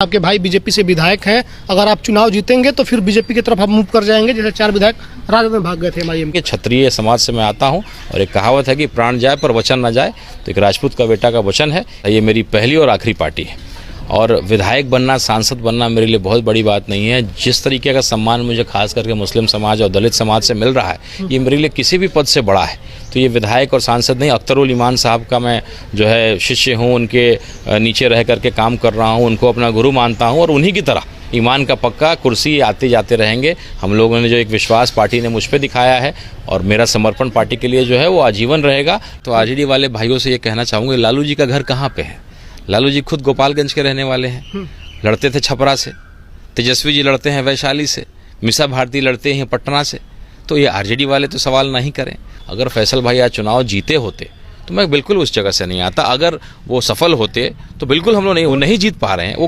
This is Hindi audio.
आपके भाई बीजेपी से विधायक हैं, अगर आप चुनाव जीतेंगे तो फिर बीजेपी की तरफ आप मूव कर जाएंगे, जैसे 4 विधायक राजद में भाग गए थे एमआईएम के। क्षत्रिय समाज से मैं आता हूं और एक कहावत है कि प्राण जाए पर वचन न जाए, तो एक राजपूत का बेटा का वचन है। ये मेरी पहली और आखिरी पार्टी है और विधायक बनना, सांसद बनना मेरे लिए बहुत बड़ी बात नहीं है। जिस तरीके का सम्मान मुझे खास करके मुस्लिम समाज और दलित समाज से मिल रहा है, ये मेरे लिए किसी भी पद से बड़ा है। तो ये विधायक और सांसद नहीं, अख्तरुल ईमान साहब का मैं जो है शिष्य हूँ, उनके नीचे रह करके काम कर रहा हूँ, उनको अपना गुरु मानता हूँ और उन्हीं की तरह ईमान का पक्का कुर्सी आते जाते रहेंगे। हम लोगों ने जो एक विश्वास पार्टी ने मुझ पर दिखाया है और मेरा समर्पण पार्टी के लिए जो है वो आजीवन रहेगा। तो आरजेडी वाले भाइयों से ये कहना चाहूँगा, लालू जी का घर कहाँ पे है? लालू जी खुद गोपालगंज के रहने वाले हैं, लड़ते थे छपरा से, तेजस्वी जी लड़ते हैं वैशाली से, मिसा भारती लड़ते हैं पटना से। तो ये आरजेडी वाले तो सवाल नहीं करें। अगर फैसल भाई आज चुनाव जीते होते तो मैं बिल्कुल उस जगह से नहीं आता। अगर वो सफल होते तो बिल्कुल हम लोग नहीं जीत पा रहे हैं। वो